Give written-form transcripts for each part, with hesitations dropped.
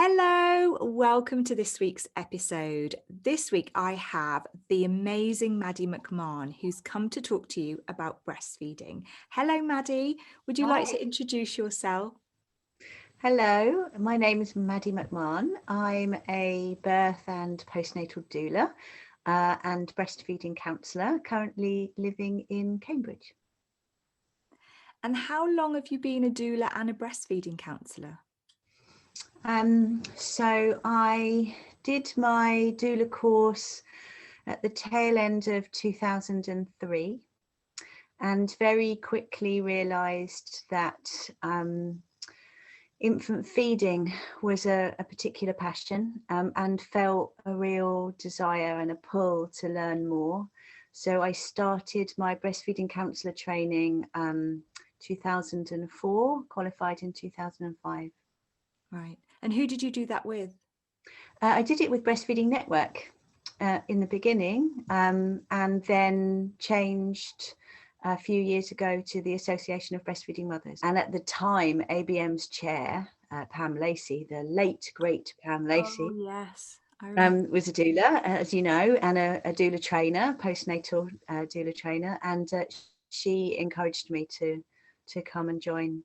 Hello, welcome to this week's episode. This week I have the amazing Maddie McMahon who's come to talk to you about breastfeeding. Hello Maddie, would you like Hi. to introduce yourself? Hello, my name is Maddie McMahon. I'm a birth and postnatal doula and breastfeeding counsellor, currently living in Cambridge. And how long have you been a doula and a breastfeeding counsellor? So I did my doula course at the tail end of 2003 and very quickly realised that infant feeding was a particular passion and felt a real desire and a pull to learn more. So I started my breastfeeding counsellor training 2004, qualified in 2005. Right. And who did you do that with? I did it with Breastfeeding Network in the beginning and then changed a few years ago to the Association of Breastfeeding Mothers. And at the time, ABM's chair, Pam Lacey, the late, great Pam Lacey, Oh, yes. was a doula, as you know, and a doula trainer, postnatal doula trainer. And she encouraged me to come and join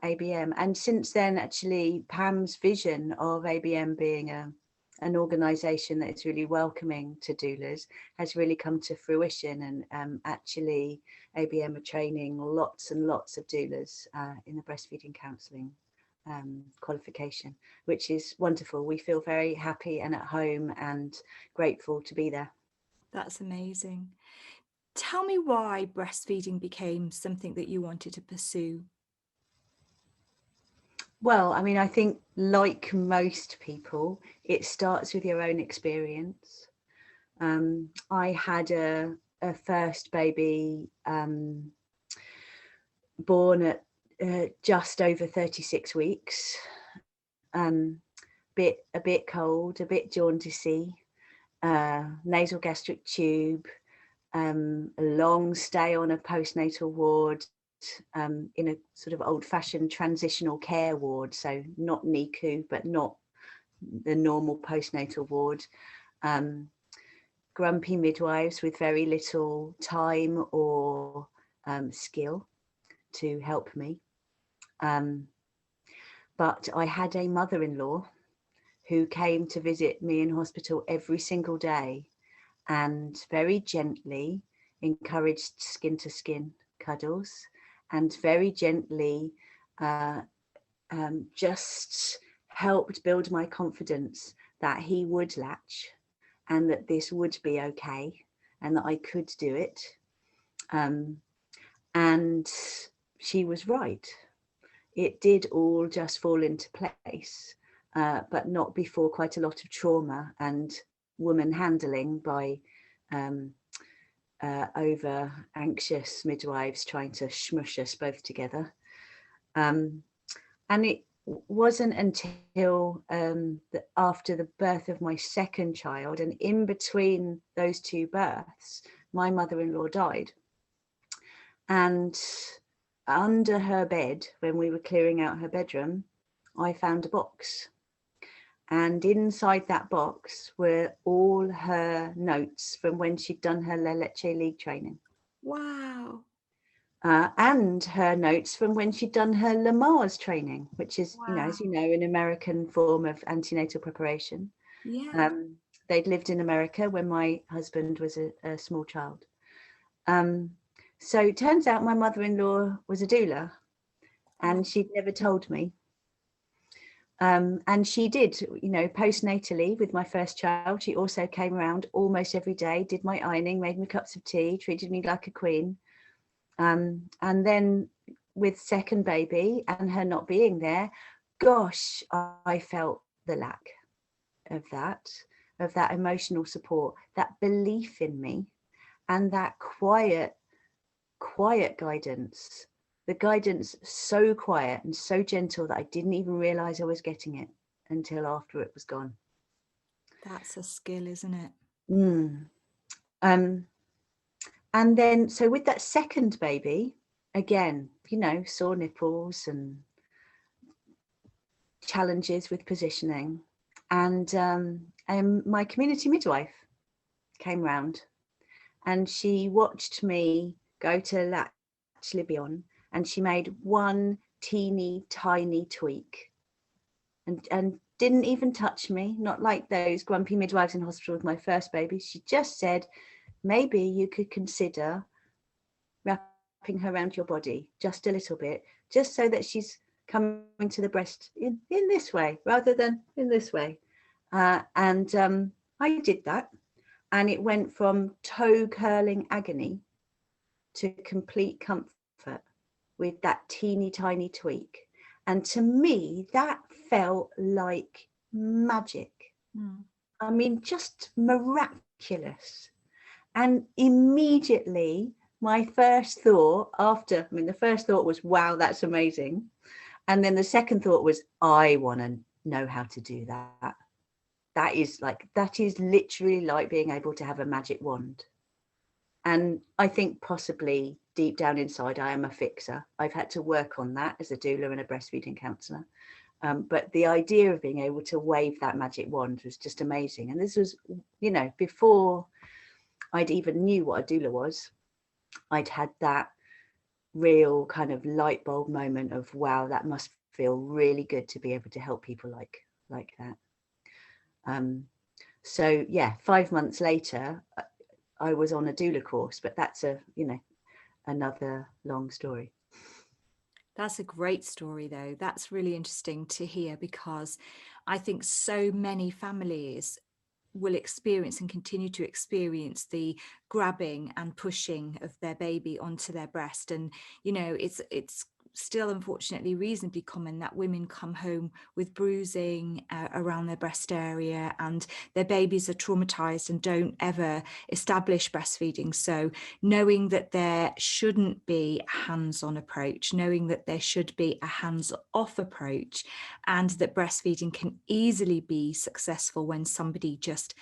ABM. And since then, actually, Pam's vision of ABM being an organisation that is really welcoming to doulas has really come to fruition. And actually, ABM are training lots and lots of doulas in the breastfeeding counselling qualification, which is wonderful. We feel very happy and at home and grateful to be there. That's amazing. Tell me why breastfeeding became something that you wanted to pursue. Well, I mean, I think like most people, it starts with your own experience. I had a first baby born at just over 36 weeks, a bit cold, a bit jaundicey, nasal gastric tube, a long stay on a postnatal ward, in a sort of old-fashioned transitional care ward, so not NICU, but not the normal postnatal ward. Grumpy midwives with very little time or skill to help me. But I had a mother-in-law who came to visit me in hospital every single day and very gently encouraged skin to skin cuddles and very gently just helped build my confidence that he would latch and that this would be okay and that I could do it. And she was right. It did all just fall into place, but not before quite a lot of trauma and woman handling by over anxious midwives trying to smush us both together. And it wasn't until after the birth of my second child and in between those two births, my mother-in-law died. And under her bed, when we were clearing out her bedroom, I found a box. And inside that box were all her notes from when she'd done her Leche League training. Wow. And her notes from when she'd done her Lamaze training, which is, Wow. as you know, an American form of antenatal preparation. Yeah. They'd lived in America when my husband was a small child. So it turns out my mother-in-law was a doula and she'd never told me. And she did, postnatally with my first child, she also came around almost every day, did my ironing, made me cups of tea, treated me like a queen. And then with second baby and her not being there, gosh, I felt the lack of that emotional support, that belief in me, and that quiet guidance. The guidance so quiet and so gentle that I didn't even realize I was getting it until after it was gone. That's a skill, isn't it? And then, so with that second baby, again, sore nipples and challenges with positioning, and my community midwife came round, and she watched me go to Leche League, and she made one teeny tiny tweak, and didn't even touch me, not like those grumpy midwives in hospital with my first baby. She just said, maybe you could consider wrapping her around your body just a little bit, just so that she's coming to the breast in this way rather than in this way. And I did that, and it went from toe curling agony to complete comfort with that teeny tiny tweak. And to me, that felt like magic. I mean, just miraculous. And immediately, my first thought the first thought was, wow, that's amazing. And then the second thought was, I want to know how to do that. That is literally like being able to have a magic wand. And I think possibly deep down inside, I am a fixer. I've had to work on that as a doula and a breastfeeding counsellor. But the idea of being able to wave that magic wand was just amazing. And this was, before I'd even knew what a doula was, I'd had that real kind of light bulb moment of, wow, that must feel really good to be able to help people like that. So yeah, 5 months later, I was on a doula course, but that's another long story. That's a great story, though. That's really interesting to hear, because I think so many families will experience and continue to experience the grabbing and pushing of their baby onto their breast. And, it's still unfortunately reasonably common that women come home with bruising around their breast area, and their babies are traumatized and don't ever establish breastfeeding. So knowing that there shouldn't be a hands-on approach, knowing that there should be a hands-off approach, and that breastfeeding can easily be successful when somebody just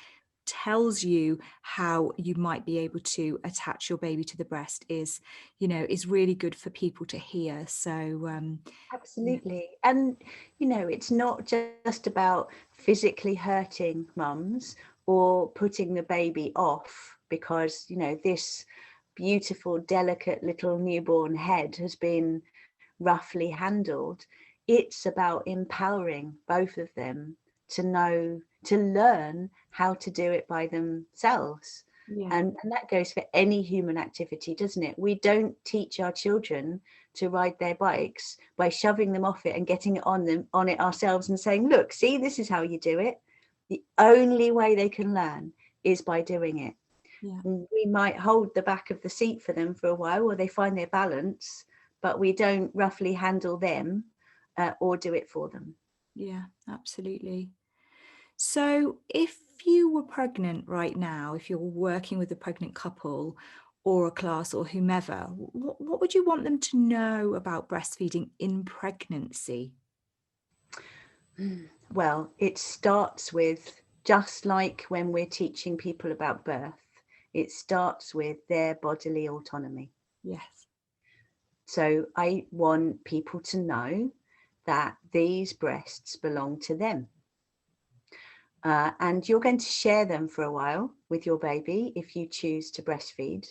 tells you how you might be able to attach your baby to the breast is really good for people to hear. So absolutely. And it's not just about physically hurting mums or putting the baby off because this beautiful, delicate little newborn head has been roughly handled. It's about empowering both of them to learn how to do it by themselves. yeah. And that goes for any human activity, doesn't it? We don't teach our children to ride their bikes by shoving them off it and getting it on it ourselves and saying, look, see, this is how you do it. The only way they can learn is by doing it. Yeah. We might hold the back of the seat for them for a while while they find their balance, but we don't roughly handle them or do it for them. Yeah, absolutely. So if you were pregnant right now, if you're working with a pregnant couple or a class or whomever, what would you want them to know about breastfeeding in pregnancy? Well, it starts with, just like when we're teaching people about birth, it starts with their bodily autonomy. Yes. So I want people to know that these breasts belong to them. And you're going to share them for a while with your baby if you choose to breastfeed,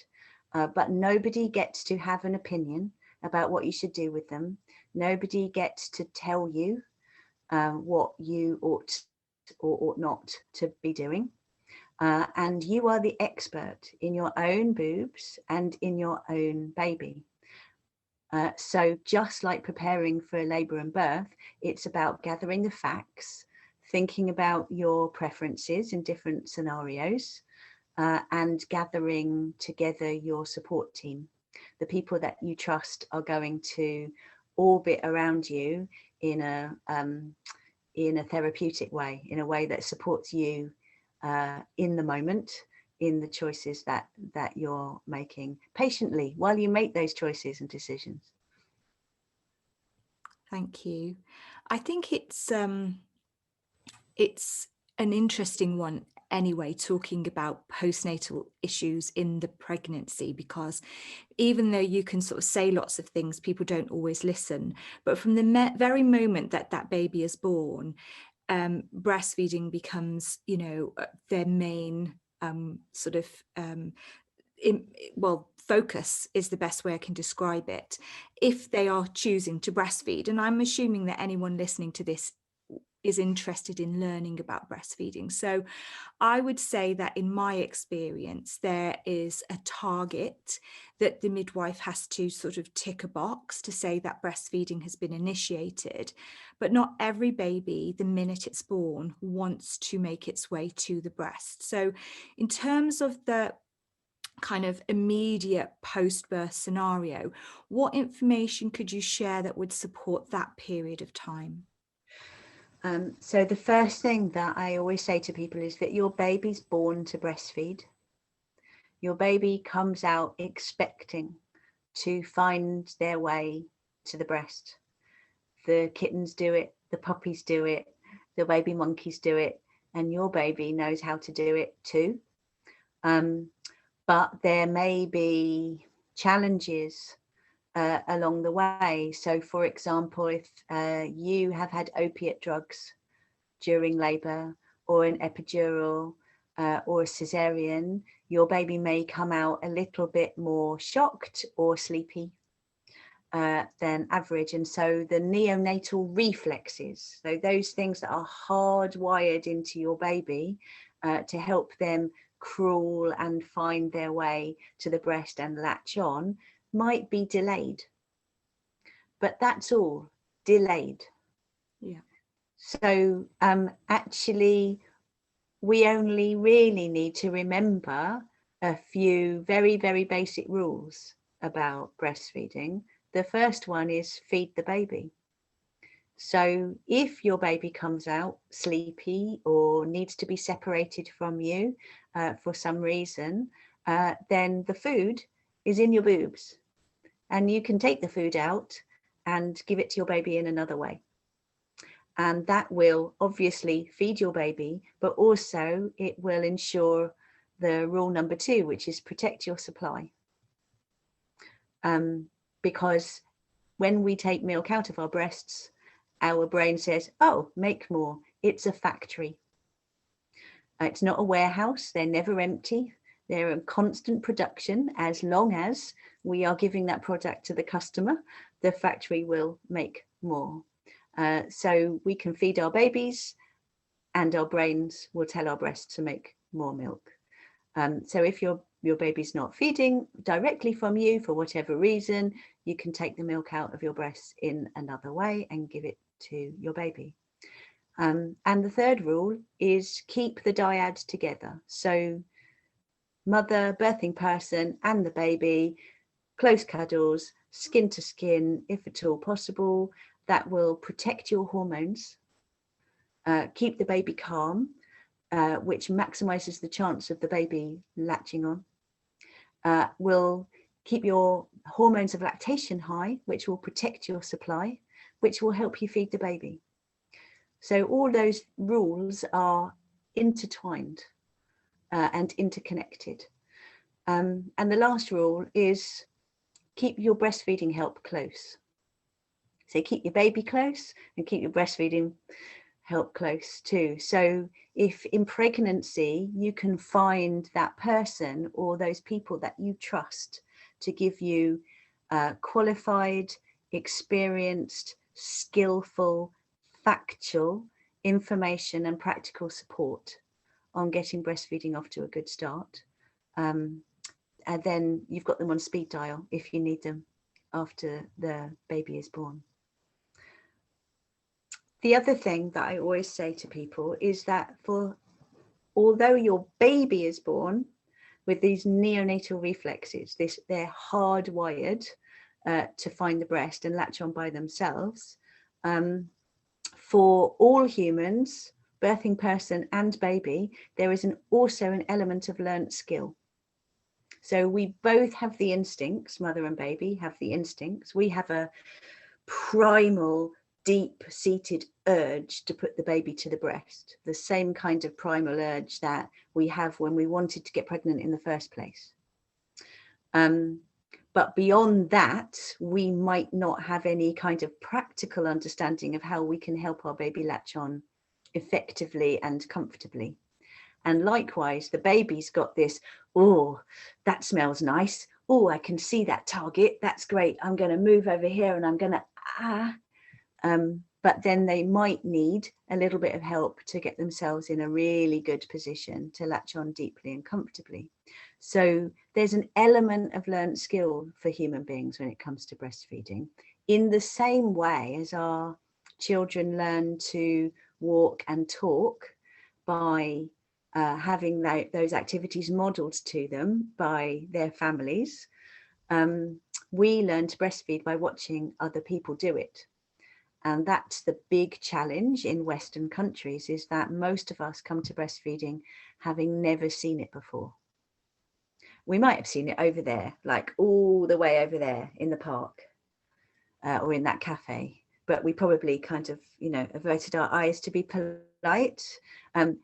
but nobody gets to have an opinion about what you should do with them. Nobody gets to tell you what you ought or ought not to be doing. And you are the expert in your own boobs and in your own baby. So just like preparing for labour and birth, it's about gathering the facts, thinking about your preferences in different scenarios, and gathering together your support team. The people that you trust are going to orbit around you in a therapeutic way, in a way that supports you in the moment, in the choices that you're making patiently while you make those choices and decisions. Thank you. I think it's an interesting one, anyway, talking about postnatal issues in the pregnancy, because even though you can sort of say lots of things, people don't always listen. But from the very moment that that baby is born, breastfeeding becomes, you know, their main sort of focus is the best way I can describe it, if they are choosing to breastfeed. And I'm assuming that anyone listening to this is interested in learning about breastfeeding. So I would say that in my experience, there is a target that the midwife has to sort of tick a box to say that breastfeeding has been initiated. But not every baby, the minute it's born, wants to make its way to the breast. So in terms of the kind of immediate post-birth scenario, what information could you share that would support that period of time? So the first thing that I always say to people is that your baby's born to breastfeed. Your baby comes out expecting to find their way to the breast. The kittens do it, the puppies do it, the baby monkeys do it, and your baby knows how to do it too. But there may be challenges along the way. So for example, if you have had opiate drugs during labour, or an epidural, or a cesarean, your baby may come out a little bit more shocked or sleepy than average. And so the neonatal reflexes, so those things that are hardwired into your baby to help them crawl and find their way to the breast and latch on, might be delayed. But that's all, delayed. Yeah. So actually, we only really need to remember a few very, very basic rules about breastfeeding. The first one is feed the baby. So if your baby comes out sleepy or needs to be separated from you for some reason, then the food is in your boobs, and you can take the food out and give it to your baby in another way. And that will obviously feed your baby, but also it will ensure the rule number 2, which is protect your supply. Because when we take milk out of our breasts, our brain says, oh, make more. It's a factory. It's not a warehouse. They're never empty. They're in constant production. As long as we are giving that product to the customer, the factory will make more. So we can feed our babies, and our brains will tell our breasts to make more milk. So if your baby's not feeding directly from you for whatever reason, you can take the milk out of your breasts in another way and give it to your baby. And the third rule is keep the dyad together. So mother, birthing person, and the baby, close cuddles, skin to skin, if at all possible. That will protect your hormones, keep the baby calm, which maximizes the chance of the baby latching on, will keep your hormones of lactation high, which will protect your supply, which will help you feed the baby. So all those rules are intertwined and interconnected. And the last rule is keep your breastfeeding help close. So keep your baby close and keep your breastfeeding help close too. So if in pregnancy you can find that person or those people that you trust to give you qualified, experienced, skillful, factual information and practical support on getting breastfeeding off to a good start, and then you've got them on speed dial if you need them after the baby is born. The other thing that I always say to people is that although your baby is born with these neonatal reflexes, they're hardwired to find the breast and latch on by themselves. For all humans, birthing person and baby, there is also an element of learnt skill. So we both have the instincts, mother and baby have the instincts. We have a primal deep-seated urge to put the baby to the breast, the same kind of primal urge that we have when we wanted to get pregnant in the first place. But beyond that, we might not have any kind of practical understanding of how we can help our baby latch on effectively and comfortably. And likewise, the baby's got this, oh, that smells nice. Oh, I can see that target. That's great. I'm going to move over here and I'm going to, but then they might need a little bit of help to get themselves in a really good position to latch on deeply and comfortably. So there's an element of learned skill for human beings when it comes to breastfeeding, in the same way as our children learn to walk and talk by having those activities modeled to them by their families. We learn to breastfeed by watching other people do it. And that's the big challenge in Western countries, is that most of us come to breastfeeding having never seen it before. We might have seen it over there, like all the way over there in the park or in that cafe, but we probably kind of, you know, averted our eyes to be polite.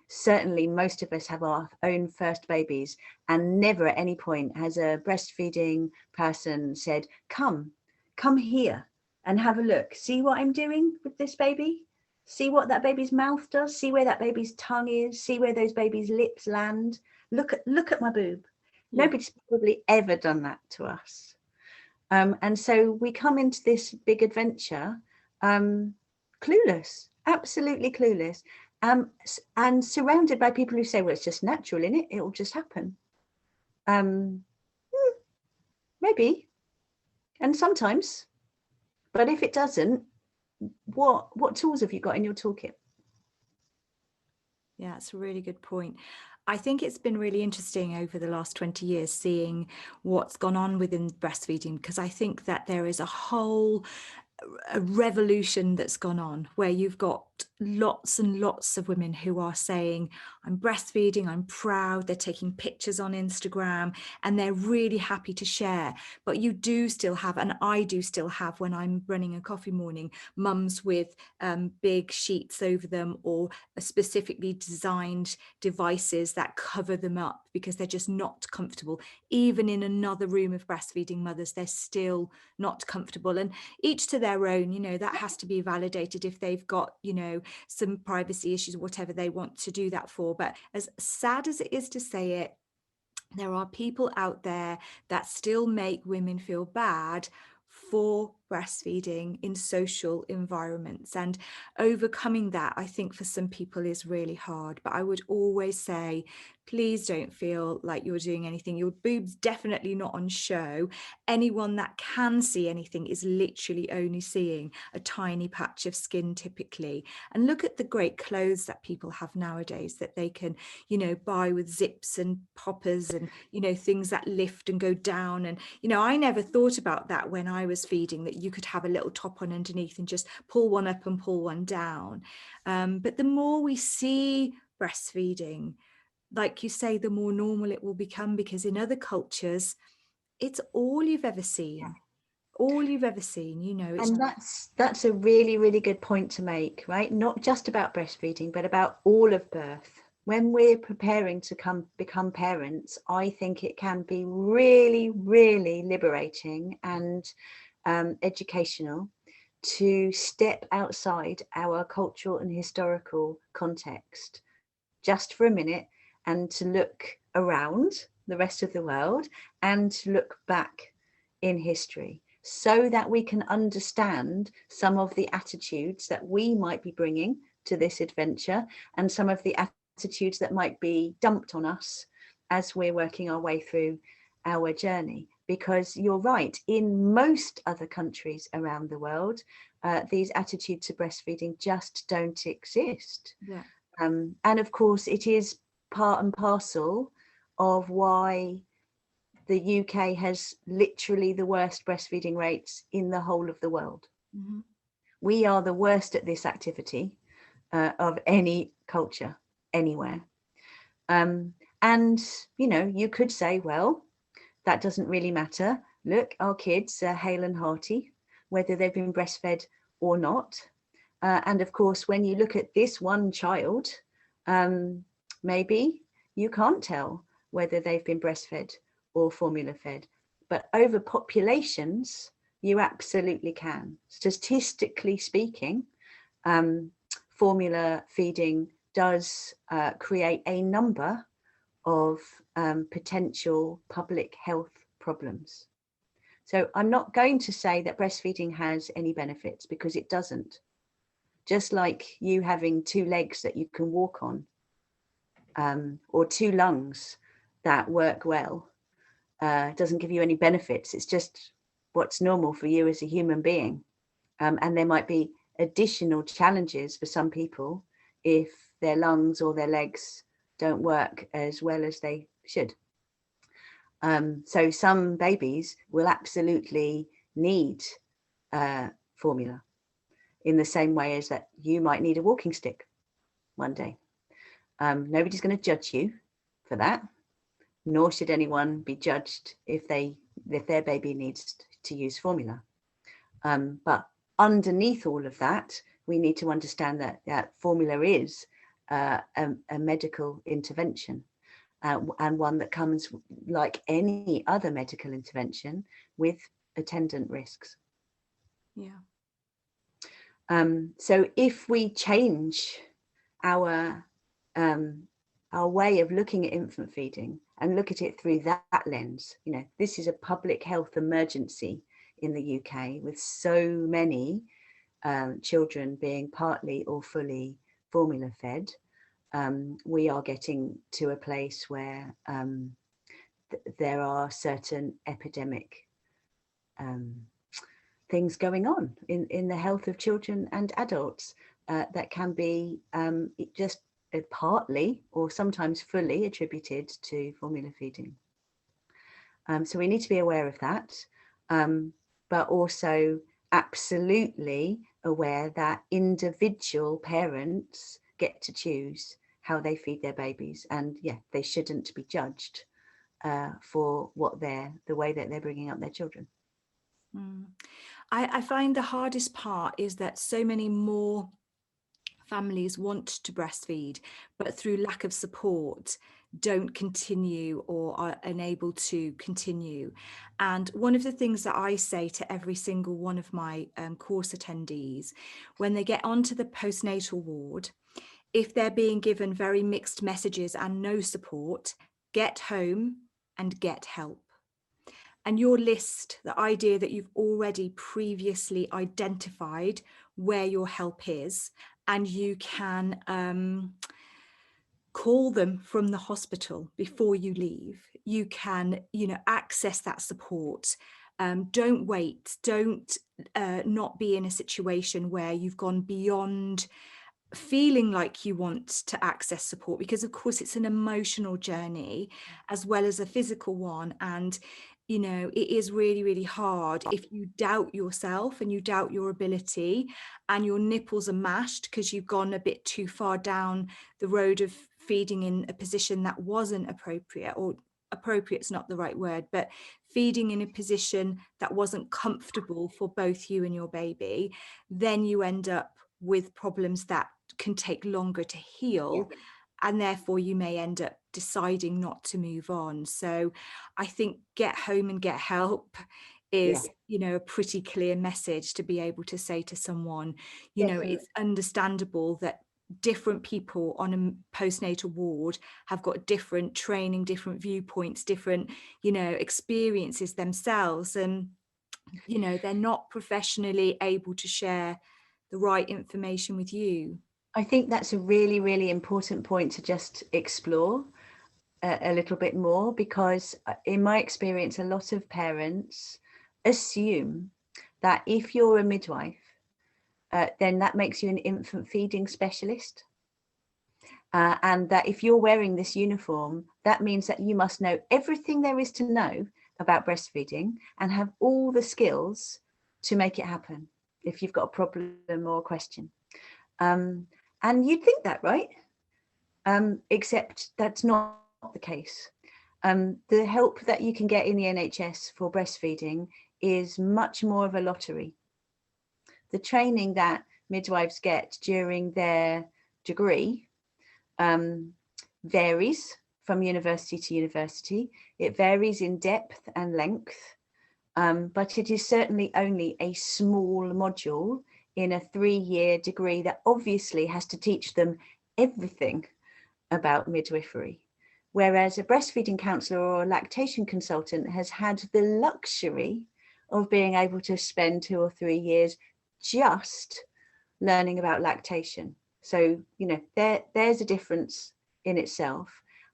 Certainly most of us have our own first babies, and never at any point has a breastfeeding person said, come here and have a look. See what I'm doing with this baby? See what that baby's mouth does? See where that baby's tongue is? See where those baby's lips land? Look at my boob. Yeah. Nobody's probably ever done that to us. And so we come into this big adventure clueless, absolutely clueless, and surrounded by people who say, well, it's just natural, innit? It'll just happen. Maybe, and sometimes, but if it doesn't, what tools have you got in your toolkit? Yeah, it's a really good point. I think it's been really interesting over the last 20 years seeing what's gone on within breastfeeding, because I think that there is a revolution that's gone on where you've got lots and lots of women who are saying, I'm breastfeeding, I'm proud, they're taking pictures on Instagram and they're really happy to share. But you do still have, and I do still have, when I'm running a coffee morning, mums with big sheets over them or specifically designed devices that cover them up because they're just not comfortable. Even in another room of breastfeeding mothers, they're still not comfortable. And each to their own, you know, that has to be validated if they've got, you know, some privacy issues or whatever they want to do that for. But as sad as it is to say it, there are people out there that still make women feel bad for breastfeeding in social environments, and overcoming that, I think, for some people is really hard. But I would always say, please don't feel like you're doing anything. Your boob's definitely not on show. Anyone that can see anything is literally only seeing a tiny patch of skin typically. And look at the great clothes that people have nowadays that they can, you know, buy with zips and poppers and, you know, things that lift and go down. And, you know, I never thought about that when I was feeding, that you could have a little top on underneath and just pull one up and pull one down. But the more we see breastfeeding, like you say, the more normal it will become, because in other cultures, it's all you've ever seen. Yeah. All you've ever seen, you know. And that's a really, really good point to make, right? Not just about breastfeeding, but about all of birth. When we're preparing to become parents, I think it can be really, really liberating and educational to step outside our cultural and historical context just for a minute, and to look around the rest of the world and to look back in history, so that we can understand some of the attitudes that we might be bringing to this adventure and some of the attitudes that might be dumped on us as we're working our way through our journey. Because you're right, in most other countries around the world, these attitudes to breastfeeding just don't exist. Yeah. And of course, it is part and parcel of why the UK has literally the worst breastfeeding rates in the whole of the world. Mm-hmm. We are the worst at this activity of any culture anywhere. And, you know, you could say, well, that doesn't really matter. Look, our kids are hale and hearty, whether they've been breastfed or not. And of course, when you look at this one child, maybe you can't tell whether they've been breastfed or formula fed, but over populations, you absolutely can. Statistically speaking, formula feeding does create a number of potential public health problems. So I'm not going to say that breastfeeding has any benefits, because it doesn't. Just like you having 2 legs that you can walk on, or 2 lungs that work well, doesn't give you any benefits. It's just what's normal for you as a human being. And there might be additional challenges for some people if their lungs or their legs don't work as well as they should. So some babies will absolutely need formula, in the same way as that you might need a walking stick one day. Nobody's going to judge you for that, nor should anyone be judged if their baby needs to use formula. But underneath all of that, we need to understand that formula is a medical intervention, and one that comes, like any other medical intervention, with attendant risks. Yeah. So if we change our way of looking at infant feeding and look at it through that lens, you know, this is a public health emergency in the UK, with so many children being partly or fully formula fed. We are getting to a place where there are certain epidemic things going on in the health of children and adults that can be just partly or sometimes fully attributed to formula feeding. So we need to be aware of that, but also absolutely aware that individual parents get to choose how they feed their babies, and yeah, they shouldn't be judged for the way that they're bringing up their children. I find the hardest part is that so many more families want to breastfeed, but through lack of support don't continue or are unable to continue. And one of the things that I say to every single one of my course attendees, when they get onto the postnatal ward, if they're being given very mixed messages and no support, get home and get help. And your list, the idea that you've already previously identified where your help is, and you can call them from the hospital before you leave. You can, access that support. Don't wait. Don't not be in a situation where you've gone beyond feeling like you want to access support, because of course it's an emotional journey as well as a physical one. And it is really, really hard if you doubt yourself and you doubt your ability and your nipples are mashed because you've gone a bit too far down the road of feeding in a position that wasn't appropriate, or appropriate's not the right word, but feeding in a position that wasn't comfortable for both you and your baby. Then you end up with problems that can take longer to heal. Yeah. And therefore you may end up deciding not to move on. So I think get home and get help is, a pretty clear message to be able to say to someone, it's understandable that different people on a postnatal ward have got different training, different viewpoints, different, experiences themselves. And, they're not professionally able to share the right information with you. I think that's a really, really important point to just explore a little bit more, because in my experience, a lot of parents assume that if you're a midwife, then that makes you an infant feeding specialist. And that if you're wearing this uniform, that means that you must know everything there is to know about breastfeeding and have all the skills to make it happen if you've got a problem or a question. And you'd think that, right? Except that's not the case. The help that you can get in the NHS for breastfeeding is much more of a lottery. The training that midwives get during their degree varies from university to university. It varies in depth and length, but it is certainly only a small module in a 3-year degree that obviously has to teach them everything about midwifery. Whereas a breastfeeding counsellor or a lactation consultant has had the luxury of being able to spend 2 or 3 years just learning about lactation. So, you know, there's a difference in itself.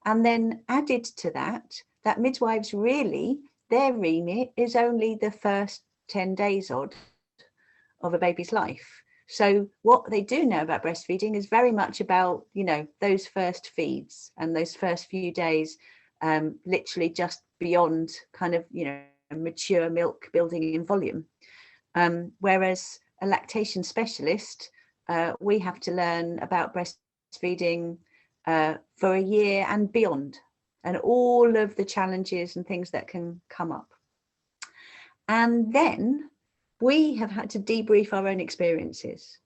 And then added to that, that midwives really, their remit is only the first 10 days odd of a baby's life. So what they do know about breastfeeding is very much about, you know, those first feeds and those first few days, literally just beyond kind of, you know, mature milk building in volume. Whereas a lactation specialist, we have to learn about breastfeeding for a year and beyond, and all of the challenges and things that can come up. And then we have had to debrief our own experiences.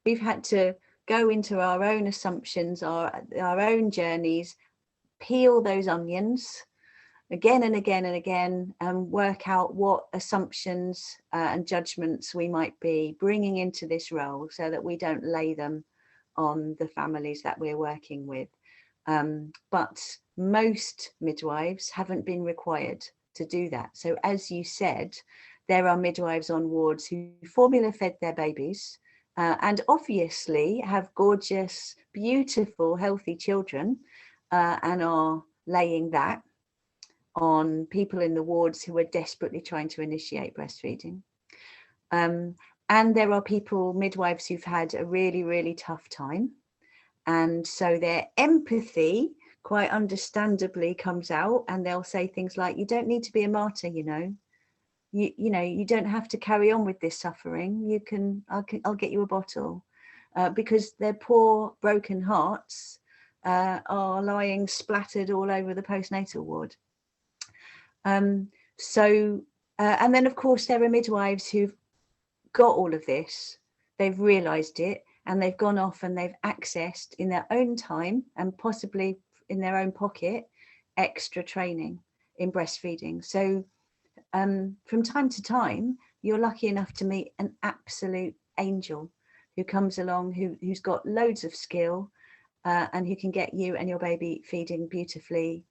We've had to go into our own assumptions, our own journeys, peel those onions again and again and again, and work out what assumptions and judgments we might be bringing into this role so that we don't lay them on the families that we're working with. But most midwives haven't been required to do that. So as you said, there are midwives on wards who formula fed their babies and obviously have gorgeous, beautiful, healthy children and are laying that on people in the wards who are desperately trying to initiate breastfeeding. And there are people, midwives, who've had a really, really tough time. And so their empathy quite understandably comes out, and they'll say things like, you don't need to be a martyr, you know. You know, you don't have to carry on with this suffering. You can, I'll get you a bottle, because their poor broken hearts are lying splattered all over the postnatal ward. And then of course there are midwives who've got all of this, they've realized it, and they've gone off and they've accessed in their own time and possibly in their own pocket extra training in breastfeeding. So from time to time you're lucky enough to meet an absolute angel who comes along, who's got loads of skill and who can get you and your baby feeding beautifully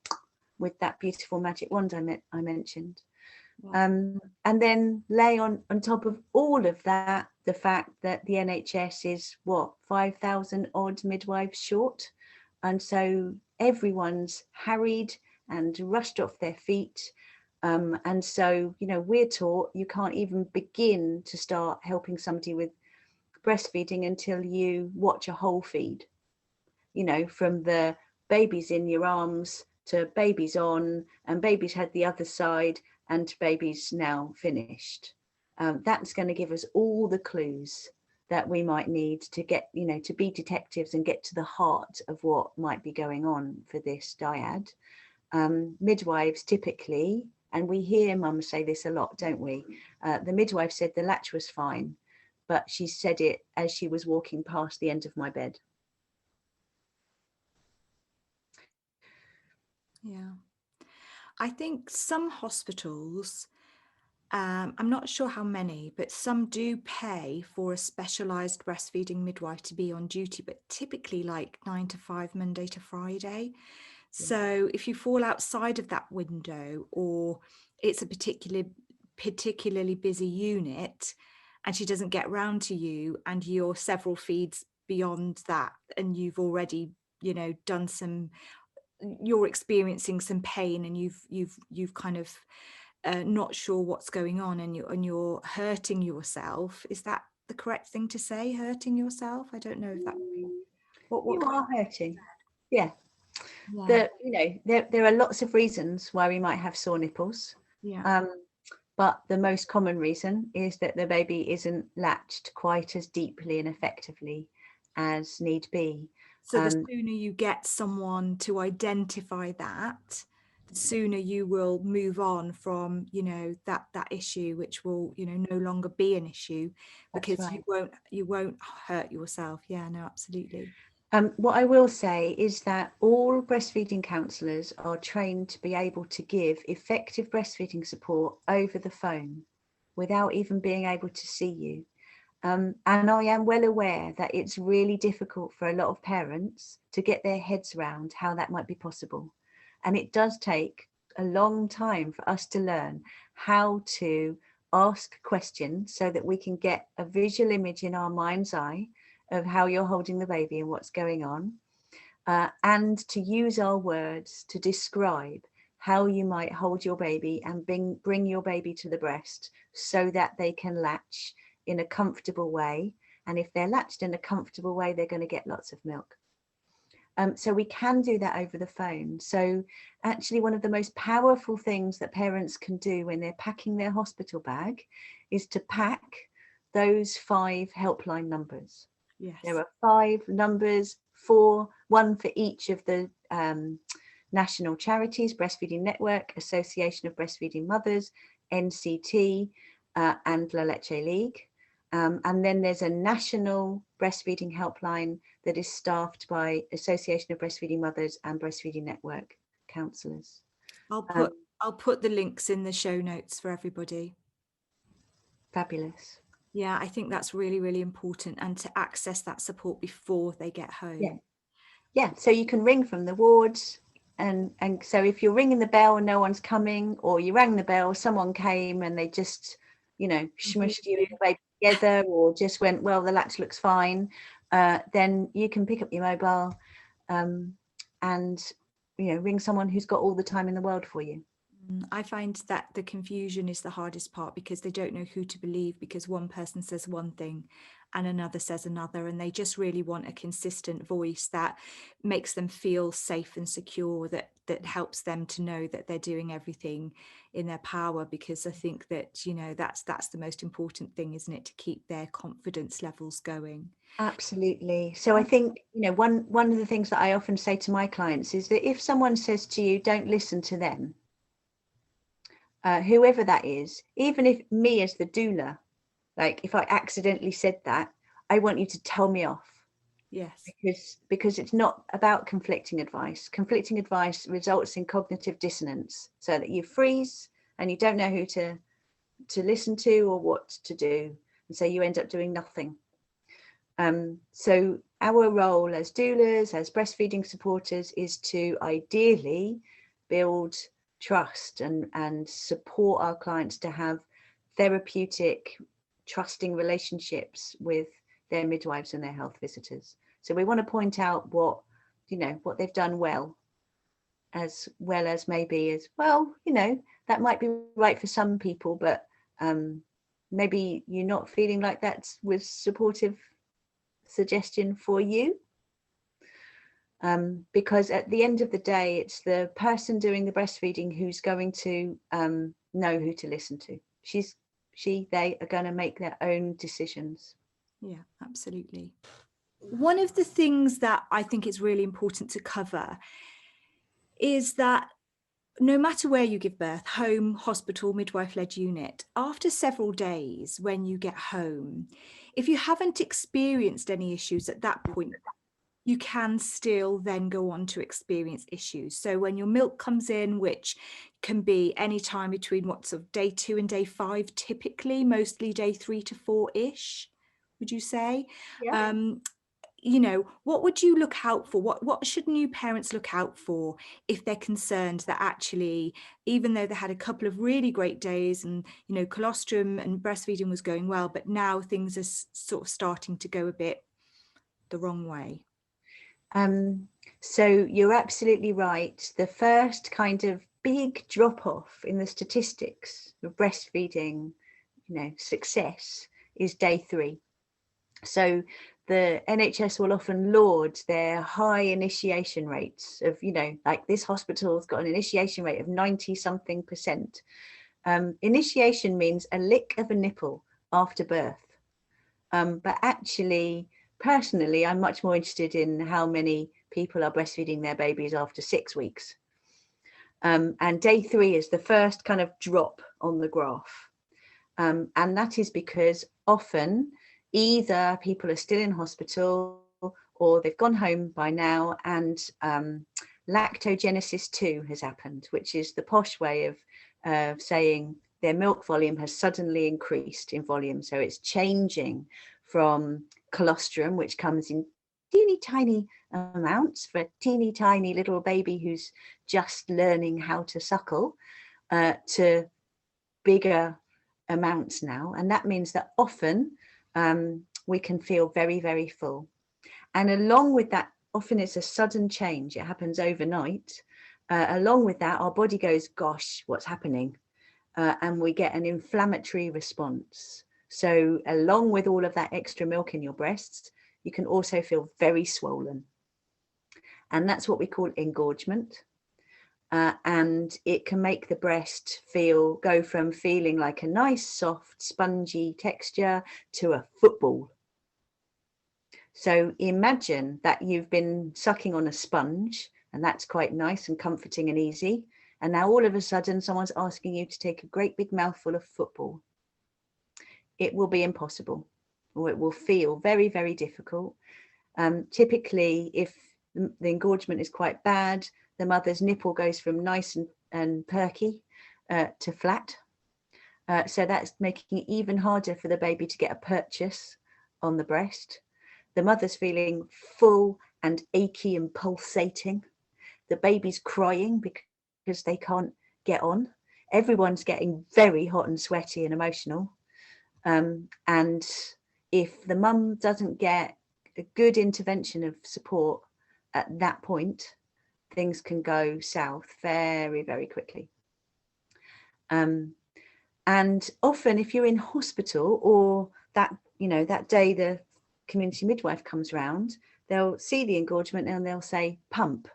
with that beautiful magic wand I mentioned. Wow. And then lay on top of all of that the fact that the NHS is 5,000 odd midwives short, and so everyone's harried and rushed off their feet, and so, you know, we're taught you can't even begin to start helping somebody with breastfeeding until you watch a whole feed, you know, from the baby's in your arms to baby's on and baby's had the other side and baby's now finished. That's going to give us all the clues that we might need to get, you know, to be detectives and get to the heart of what might be going on for this dyad. Midwives typically, and we hear mums say this a lot, don't we? The midwife said the latch was fine, but she said it as she was walking past the end of my bed. Yeah. I think some hospitals, I'm not sure how many, but some do pay for a specialised breastfeeding midwife to be on duty, but typically like 9 to 5, Monday to Friday. Yeah. So if you fall outside of that window, or it's a particularly busy unit and she doesn't get round to you and you're several feeds beyond that and you've already, you know, done some, you're experiencing some pain and you've kind of not sure what's going on and you're hurting yourself. Is that the correct thing to say, hurting yourself? I don't know if that would be what you are hurting. Yeah. Yeah. You know, there are lots of reasons why we might have sore nipples. Yeah. But the most common reason is that the baby isn't latched quite as deeply and effectively as need be. So the sooner you get someone to identify that, the sooner you will move on from, you know, that issue, which will, you know, no longer be an issue, because That's right. you won't hurt yourself. Yeah, no, absolutely. What I will say is that all breastfeeding counsellors are trained to be able to give effective breastfeeding support over the phone without even being able to see you. And I am well aware that it's really difficult for a lot of parents to get their heads around how that might be possible. And it does take a long time for us to learn how to ask questions so that we can get a visual image in our mind's eye of how you're holding the baby and what's going on, and to use our words to describe how you might hold your baby and bring your baby to the breast so that they can latch in a comfortable way. And if they're latched in a comfortable way, they're going to get lots of milk. So we can do that over the phone. So actually one of the most powerful things that parents can do when they're packing their hospital bag is to pack those 5 helpline numbers. Yes. There are 5 numbers, one for each of the national charities: Breastfeeding Network, Association of Breastfeeding Mothers, NCT, and Leche League. And then there's a national breastfeeding helpline that is staffed by Association of Breastfeeding Mothers and Breastfeeding Network counsellors. I'll put the links in the show notes for everybody. Fabulous. Yeah, I think that's really, really important, and to access that support before they get home. Yeah. So you can ring from the wards, and so if you're ringing the bell and no one's coming, or you rang the bell, someone came and they just, you know, smushed you and the baby together, or just went, well, the latch looks fine, then you can pick up your mobile and, you know, ring someone who's got all the time in the world for you. I find that the confusion is the hardest part, because they don't know who to believe, because one person says one thing and another says another, and they just really want a consistent voice that makes them feel safe and secure, that helps them to know that they're doing everything in their power, because I think that, you know, that's the most important thing, isn't it, to keep their confidence levels going. Absolutely. So I think, you know, one of the things that I often say to my clients is that if someone says to you, don't listen to them, whoever that is, even if me as the doula, like if I accidentally said that, I want you to tell me off. Yes. Because it's not about conflicting advice. Conflicting advice results in cognitive dissonance, so that you freeze and you don't know who to listen to or what to do. And so you end up doing nothing. So our role as doulas, as breastfeeding supporters, is to ideally build trust and support our clients to have therapeutic, trusting relationships with their midwives and their health visitors. So we want to point out what they've done well as maybe as well, you know, that might be right for some people, but maybe you're not feeling like that was supportive suggestion for you. Because at the end of the day, it's the person doing the breastfeeding who's going to know who to listen to. They are going to make their own decisions. Yeah, absolutely. One of the things that I think is really important to cover is that no matter where you give birth, home, hospital, midwife-led unit, after several days when you get home, if you haven't experienced any issues at that point, you can still then go on to experience issues. So when your milk comes in, which can be any time between day 2 and day 5, typically, mostly day 3 to 4-ish, would you say? Yeah. You know, what would you look out for? What should new parents look out for if they're concerned that actually, even though they had a couple of really great days and, you know, colostrum and breastfeeding was going well, but now things are sort of starting to go a bit the wrong way? So you're absolutely right. The first kind of big drop off in the statistics of breastfeeding, you know, success is day 3. So the NHS will often laud their high initiation rates of, you know, like this hospital's got an initiation rate of 90-something%. Initiation means a lick of a nipple after birth. But actually, personally, I'm much more interested in how many people are breastfeeding their babies after 6 weeks. And day 3 is the first kind of drop on the graph. And that is because often either people are still in hospital or they've gone home by now, and lactogenesis 2 has happened, which is the posh way of saying their milk volume has suddenly increased in volume. So it's changing from colostrum, which comes in teeny tiny amounts for a teeny tiny little baby who's just learning how to suckle, to bigger amounts now. And that means that often we can feel very, very full. And along with that, often it's a sudden change. It happens overnight. Along with that, our body goes, gosh, what's happening? And we get an inflammatory response. So along with all of that extra milk in your breasts, you can also feel very swollen. And that's what we call engorgement. And it can make the breast go from feeling like a nice, soft, spongy texture to a football. So imagine that you've been sucking on a sponge, and that's quite nice and comforting and easy. And now all of a sudden, someone's asking you to take a great big mouthful of football. It will be impossible, or it will feel very, very difficult. Typically, if the engorgement is quite bad, the mother's nipple goes from nice and perky to flat. So that's making it even harder for the baby to get a purchase on the breast. The mother's feeling full and achy and pulsating. The baby's crying because they can't get on. Everyone's getting very hot and sweaty and emotional. And if the mum doesn't get a good intervention of support at that point, things can go south very, very quickly. And often if you're in hospital, or that day the community midwife comes round, they'll see the engorgement and they'll say pump.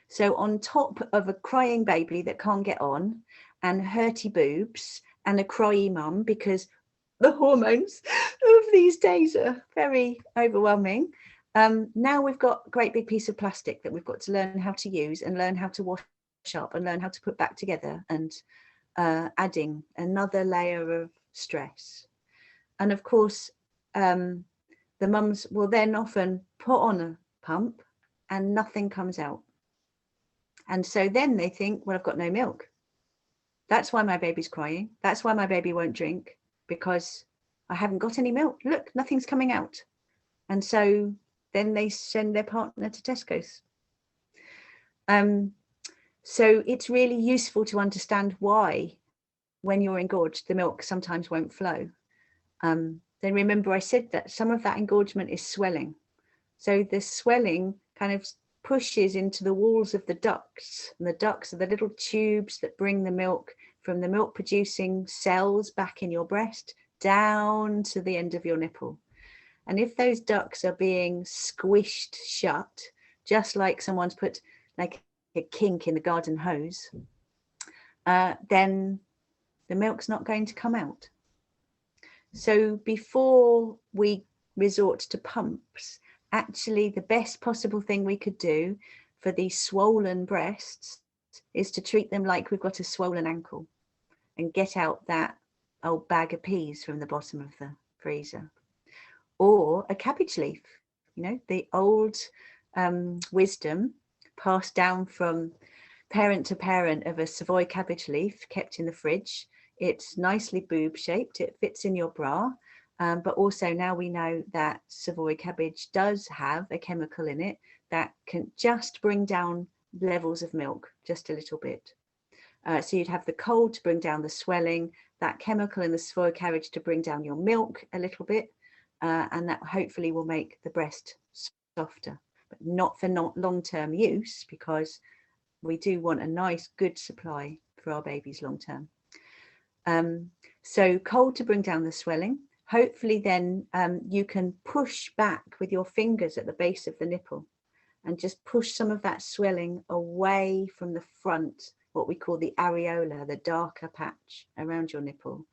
So on top of a crying baby that can't get on, and hurty boobs, and a cryy mum, because the hormones of these days are very overwhelming, now we've got a great big piece of plastic that we've got to learn how to use and learn how to wash up and learn how to put back together, and adding another layer of stress. And of course, the mums will then often put on a pump and nothing comes out. And so then they think, well, I've got no milk. That's why my baby's crying. That's why my baby won't drink, because I haven't got any milk. Look, nothing's coming out. And so then they send their partner to Tesco's. So it's really useful to understand why, when you're engorged, the milk sometimes won't flow. Then remember I said that some of that engorgement is swelling. So the swelling kind of pushes into the walls of the ducts, and the ducts are the little tubes that bring the milk from the milk producing cells back in your breast down to the end of your nipple. And if those ducts are being squished shut, just like someone's put like a kink in the garden hose, then the milk's not going to come out. So before we resort to pumps, actually the best possible thing we could do for these swollen breasts is to treat them like we've got a swollen ankle, and get out that old bag of peas from the bottom of the freezer, or a cabbage leaf. The old wisdom passed down from parent to parent of a Savoy cabbage leaf kept in the fridge. It's nicely boob shaped, it fits in your bra, but also now we know that Savoy cabbage does have a chemical in it that can just bring down levels of milk just a little bit. So you'd have the cold to bring down the swelling, that chemical in the Savoy cabbage to bring down your milk a little bit, and that hopefully will make the breast softer, but not for long-term use, because we do want a nice good supply for our babies long-term. So cold to bring down the swelling. Hopefully then you can push back with your fingers at the base of the nipple and just push some of that swelling away from the front, what we call the areola, the darker patch around your nipple,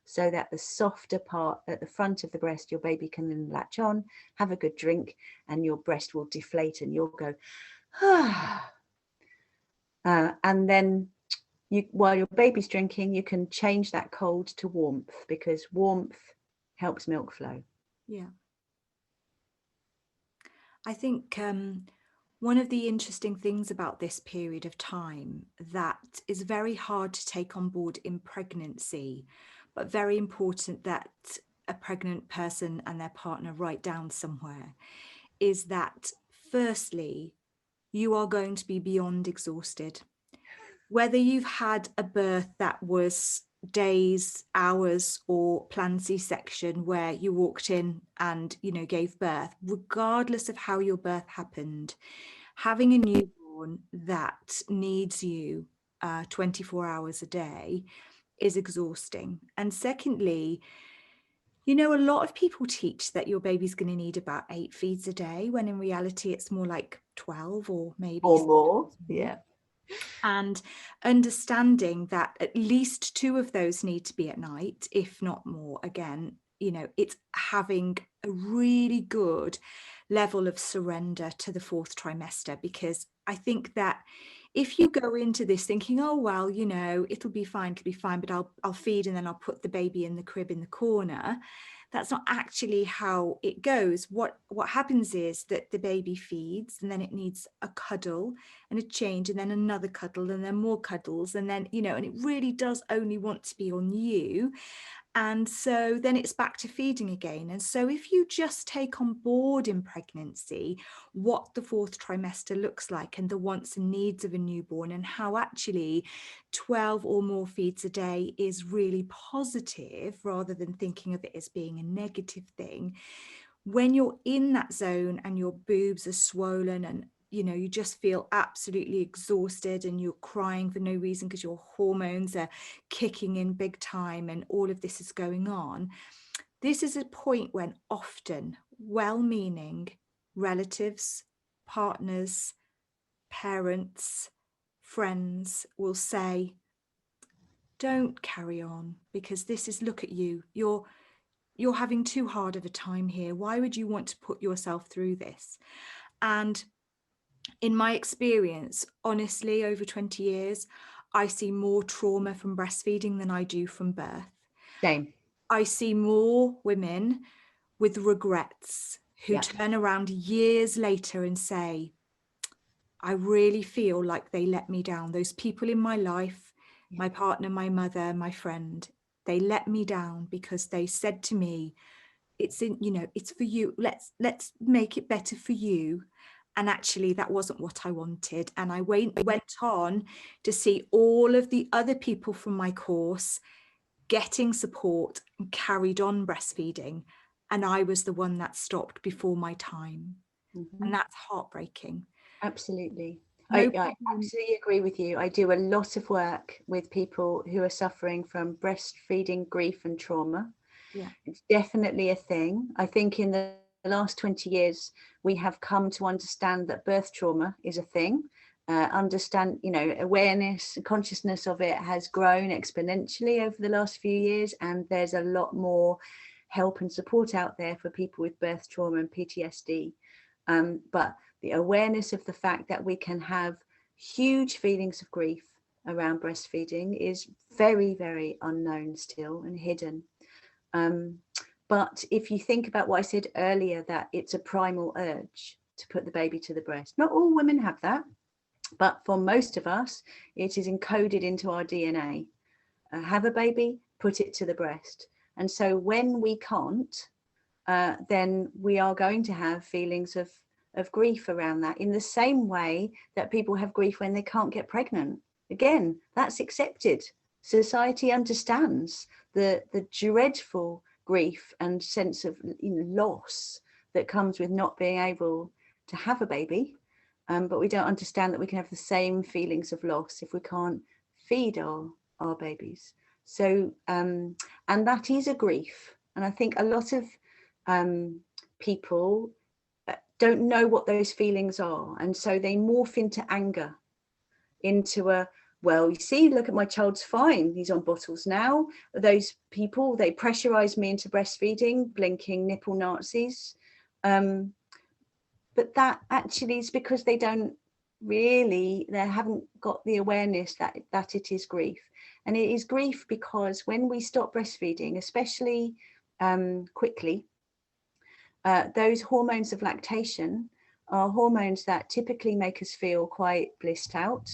so that the softer part at the front of the breast, your baby can then latch on, have a good drink, and your breast will deflate and you'll go, ah. And then while your baby's drinking, you can change that cold to warmth, because warmth helps milk flow. Yeah. I think one of the interesting things about this period of time that is very hard to take on board in pregnancy, but very important that a pregnant person and their partner write down somewhere, is that firstly, you are going to be beyond exhausted. Whether you've had a birth that was days, hours, or planned C-section where you walked in and, you know, gave birth, regardless of how your birth happened, having a newborn that needs you 24 hours a day is exhausting. And secondly, you know, a lot of people teach that your baby's going to need about 8 feeds a day, when in reality it's more like 12 or maybe or more. Yeah. And understanding that at least 2 of those need to be at night, if not more. Again, you know, it's having a really good level of surrender to the 4th trimester, because I think that if you go into this thinking, oh, well, you know, it'll be fine, but I'll feed and then I'll put the baby in the crib in the corner, that's not actually how it goes. What happens is that the baby feeds and then it needs a cuddle and a change and then another cuddle and then more cuddles, and then, you know, and it really does only want to be on you. And so then it's back to feeding again. And so if you just take on board in pregnancy what the 4th trimester looks like and the wants and needs of a newborn, and how actually 12 or more feeds a day is really positive rather than thinking of it as being a negative thing, when you're in that zone and your boobs are swollen and, you know, you just feel absolutely exhausted and you're crying for no reason because your hormones are kicking in big time and all of this is going on, this is a point when often well-meaning relatives, partners, parents, friends will say, don't carry on, because this is, look at you, you're having too hard of a time here. Why would you want to put yourself through this? And in my experience, honestly, over 20 years, I see more trauma from breastfeeding than I do from birth. Same. I see more women with regrets who turn around years later and say, I really feel like they let me down. Those people in my life, my partner, my mother, my friend, they let me down because they said to me, it's in, you know, it's for you. Let's make it better for you. And actually that wasn't what I wanted. And I went on to see all of the other people from my course getting support and carried on breastfeeding. And I was the one that stopped before my time. And that's heartbreaking. Absolutely. No I absolutely agree with you. I do a lot of work with people who are suffering from breastfeeding grief and trauma. Yeah. It's definitely a thing. I think in the last 20 years, we have come to understand that birth trauma is a thing. Understand, you know, awareness, consciousness of it has grown exponentially over the last few years, and there's a lot more help and support out there for people with birth trauma and PTSD. But the awareness of the fact that we can have huge feelings of grief around breastfeeding is very, very unknown still and hidden. But if you think about what I said earlier, that it's a primal urge to put the baby to the breast. Not all women have that, but for most of us, it is encoded into our DNA. Have a baby, put it to the breast. And so when we can't, then we are going to have feelings of grief around that, in the same way that people have grief when they can't get pregnant. Again, that's accepted. Society understands the dreadful grief and sense of, you know, loss that comes with not being able to have a baby. But we don't understand that we can have the same feelings of loss if we can't feed our babies. So, and that is a grief. And I think a lot of people don't know what those feelings are. And so they morph into anger, into a, well, you see, look at my child's fine, he's on bottles now. Those people, they pressurize me into breastfeeding, blinking nipple Nazis. But that actually is because they don't really, they haven't got the awareness that it is grief. And it is grief because when we stop breastfeeding, especially quickly, those hormones of lactation are hormones that typically make us feel quite blissed out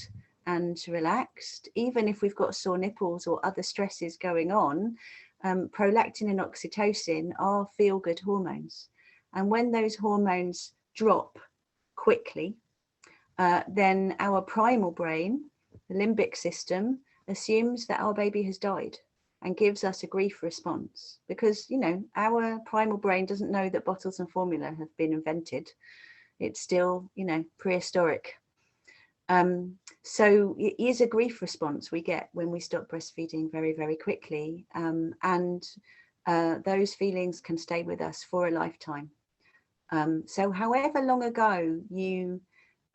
and relaxed. Even if we've got sore nipples or other stresses going on, prolactin and oxytocin are feel-good hormones. And when those hormones drop quickly, then our primal brain, the limbic system, assumes that our baby has died and gives us a grief response, because, you know, our primal brain doesn't know that bottles and formula have been invented. It's still, you know, prehistoric. So it is a grief response we get when we stop breastfeeding very, very quickly. And those feelings can stay with us for a lifetime. So however long ago you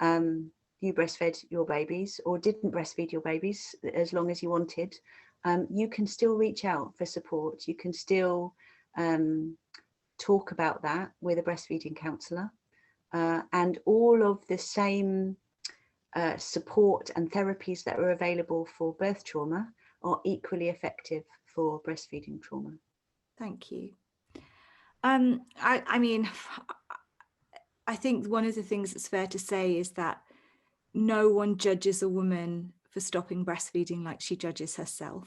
breastfed your babies or didn't breastfeed your babies, as long as you wanted, you can still reach out for support. You can still talk about that with a breastfeeding counsellor, and all of the same support and therapies that are available for birth trauma are equally effective for breastfeeding trauma. Thank you. I mean, I think one of the things that's fair to say is that no one judges a woman for stopping breastfeeding like she judges herself.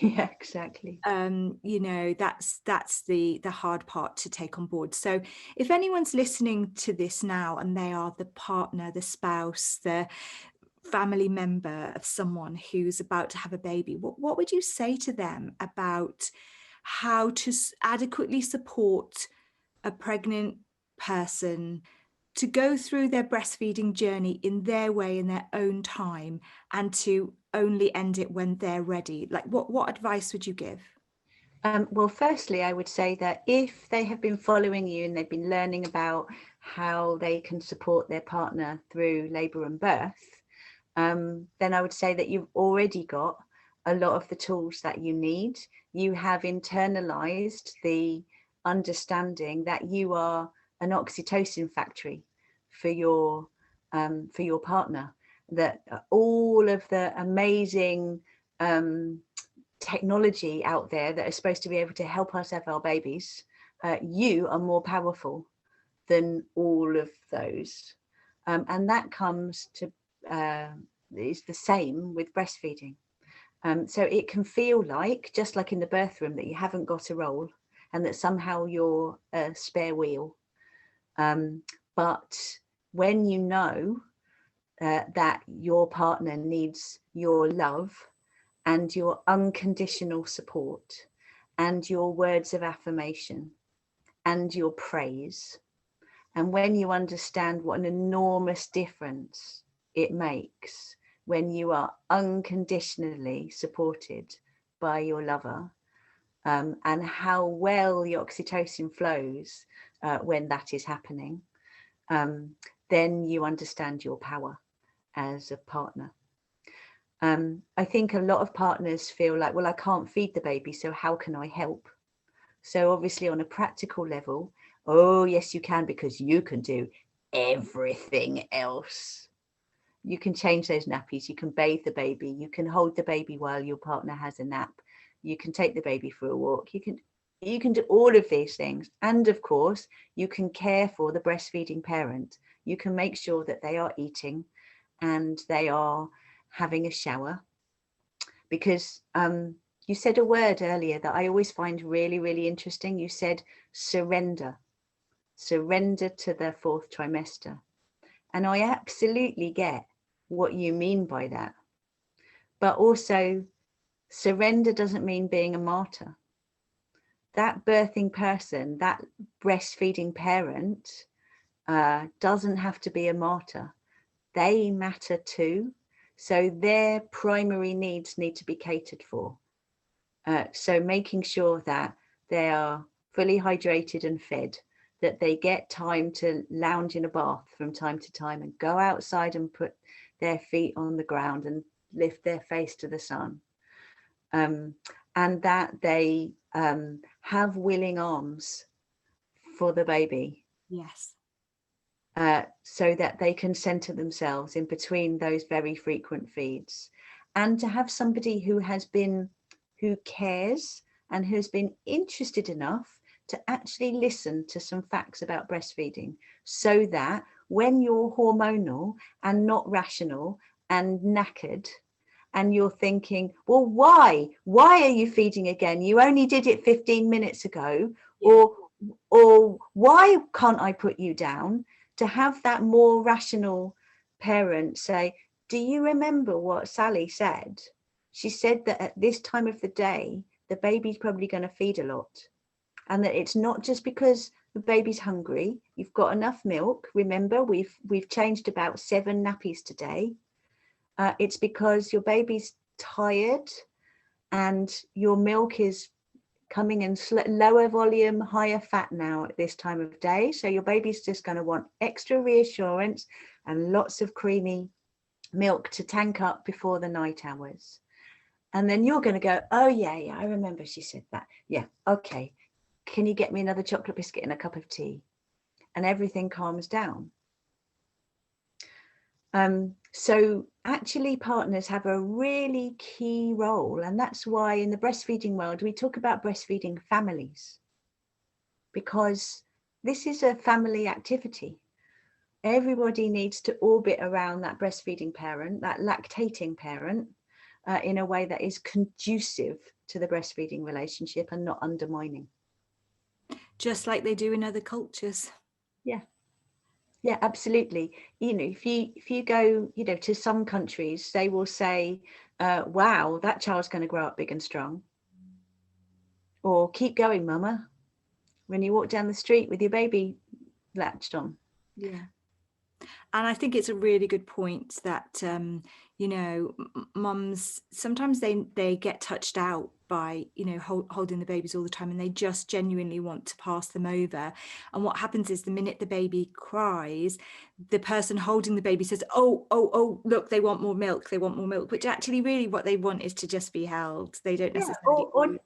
Yeah, exactly. You know, that's the hard part to take on board. So if anyone's listening to this now and they are the partner, the spouse, the family member of someone who's about to have a baby, what would you say to them about how to adequately support a pregnant person to go through their breastfeeding journey in their way, in their own time, and to only end it when they're ready? Like, what advice would you give? Well, firstly, I would say that if they have been following you and they've been learning about how they can support their partner through labour and birth, then I would say that you've already got a lot of the tools that you need. You have internalized the understanding that you are an oxytocin factory for your partner, that all of the amazing technology out there that is supposed to be able to help us have our babies, you are more powerful than all of those. And that comes to is the same with breastfeeding. So it can feel like, just like in the birth room, that you haven't got a role and that somehow you're a spare wheel. But when you know that your partner needs your love and your unconditional support and your words of affirmation and your praise, and when you understand what an enormous difference it makes when you are unconditionally supported by your lover, and how well the oxytocin flows when that is happening, then you understand your power as a partner. I think a lot of partners feel like, well, I can't feed the baby, so how can I help? So obviously on a practical level, oh yes you can, because you can do everything else. You can change those nappies, you can bathe the baby, you can hold the baby while your partner has a nap, you can take the baby for a walk, you can do all of these things. And of course you can care for the breastfeeding parent. You can make sure that they are eating and they are having a shower, because you said a word earlier that I always find really, really interesting. You said surrender to the fourth trimester. And I absolutely get what you mean by that. But also, surrender doesn't mean being a martyr. That birthing person, that breastfeeding parent, doesn't have to be a martyr. They matter too. So their primary needs need to be catered for. So making sure that they are fully hydrated and fed, that they get time to lounge in a bath from time to time and go outside and put their feet on the ground and lift their face to the sun, and that they have willing arms for the baby. Yes. so that they can center themselves in between those very frequent feeds, and to have somebody who cares and who's been interested enough to actually listen to some facts about breastfeeding, so that when you're hormonal and not rational and knackered, and you're thinking, well, why are you feeding again? You only did it 15 minutes ago. Yeah. Or why can't I put you down? To have that more rational parent say, do you remember what Sally said? She said that at this time of the day, the baby's probably going to feed a lot. And that it's not just because the baby's hungry. You've got enough milk. Remember, we've changed about 7 nappies today. It's because your baby's tired and your milk is coming in lower volume, higher fat now at this time of day. So your baby's just going to want extra reassurance and lots of creamy milk to tank up before the night hours. And then you're going to go, oh yeah, I remember she said that. Yeah, okay. Can you get me another chocolate biscuit and a cup of tea? And everything calms down. So actually partners have a really key role, and that's why in the breastfeeding world we talk about breastfeeding families, because this is a family activity. Everybody needs to orbit around that breastfeeding parent, that lactating parent, in a way that is conducive to the breastfeeding relationship and not undermining. Just like they do in other cultures. Yeah, absolutely. If you go, to some countries, they will say, wow, that child's going to grow up big and strong. Or keep going, mama, when you walk down the street with your baby latched on. Yeah. And I think it's a really good point that, mums, sometimes they get touched out by, holding the babies all the time, and they just genuinely want to pass them over. And what happens is the minute the baby cries, the person holding the baby says, oh, look, they want more milk, which actually really what they want is to just be held. They don't necessarily or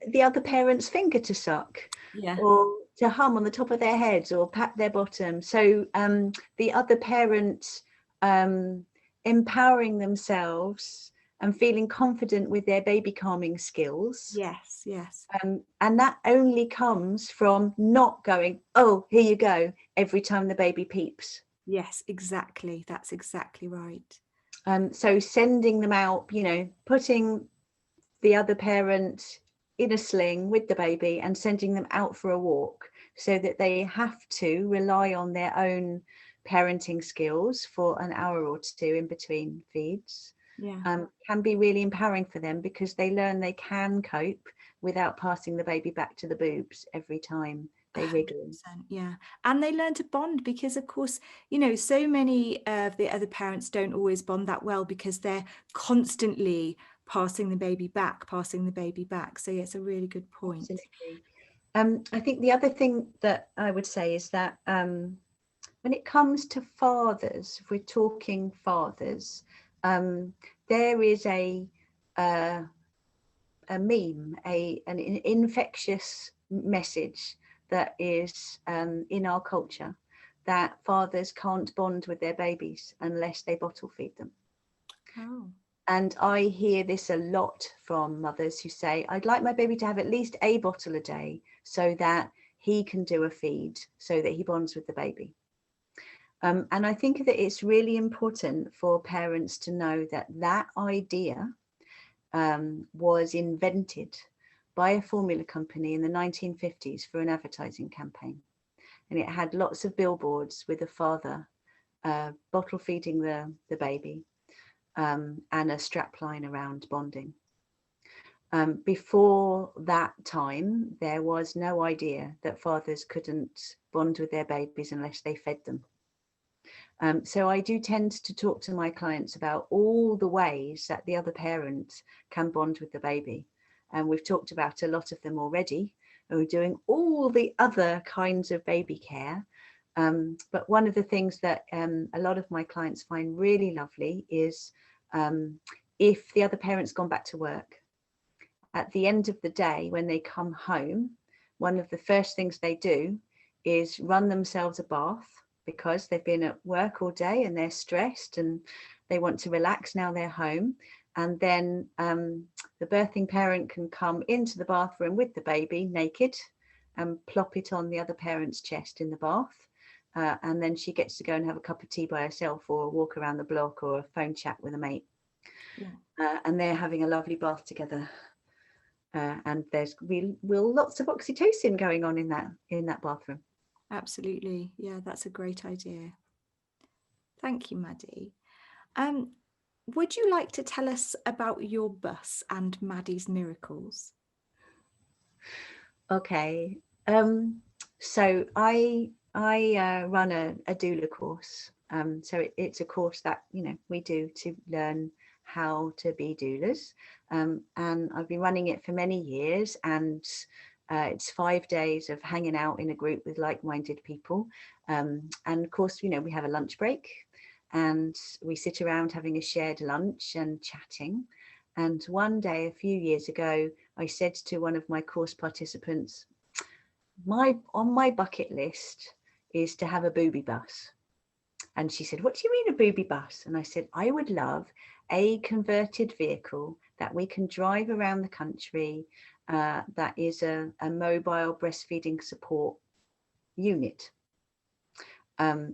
the other parent's finger to suck. Yeah. Or to hum on the top of their heads or pat their bottom. So the other parent empowering themselves and feeling confident with their baby calming skills. Yes. And that only comes from not going, oh, here you go, every time the baby peeps. Yes, exactly. That's exactly right. So sending them out, putting the other parent in a sling with the baby and sending them out for a walk, so that they have to rely on their own parenting skills for an hour or two in between feeds. Can be really empowering for them, because they learn they can cope without passing the baby back to the boobs every time they wriggle. Yeah. And they learn to bond, because of course, so many of the other parents don't always bond that well, because they're constantly passing the baby back. So yeah, it's a really good point. Absolutely. I think the other thing that I would say is that when it comes to fathers, if we're talking fathers, there is a meme, an infectious message that is in our culture, that fathers can't bond with their babies unless they bottle feed them. Oh. And I hear this a lot from mothers who say, I'd like my baby to have at least a bottle a day so that he can do a feed, so that he bonds with the baby. And I think that it's really important for parents to know that that idea was invented by a formula company in the 1950s for an advertising campaign. And it had lots of billboards with a father bottle feeding the baby. And a strap line around bonding. Before that time, there was no idea that fathers couldn't bond with their babies unless they fed them. So I do tend to talk to my clients about all the ways that the other parent can bond with the baby. And we've talked about a lot of them already. And we're doing all the other kinds of baby care. But one of the things that a lot of my clients find really lovely is if the other parent's gone back to work, at the end of the day, when they come home, one of the first things they do is run themselves a bath, because they've been at work all day and they're stressed and they want to relax now they're home. And then the birthing parent can come into the bathroom with the baby naked and plop it on the other parent's chest in the bath. And then she gets to go and have a cup of tea by herself, or walk around the block, or a phone chat with a mate. And they're having a lovely bath together. And there's lots of oxytocin going on in that bathroom. Absolutely. Yeah, that's a great idea. Thank you, Maddie. Would you like to tell us about your bus and Maddie's miracles? Okay. So I run a doula course. So it's a course that, you know, we do to learn how to be doulas. And I've been running it for many years, and it's 5 days of hanging out in a group with like-minded people. And of course, you know, we have a lunch break and we sit around having a shared lunch and chatting. And one day, a few years ago, I said to one of my course participants, on my bucket list is to have a booby bus. And she said, what do you mean a booby bus? And I said, I would love a converted vehicle that we can drive around the country, that is a mobile breastfeeding support unit.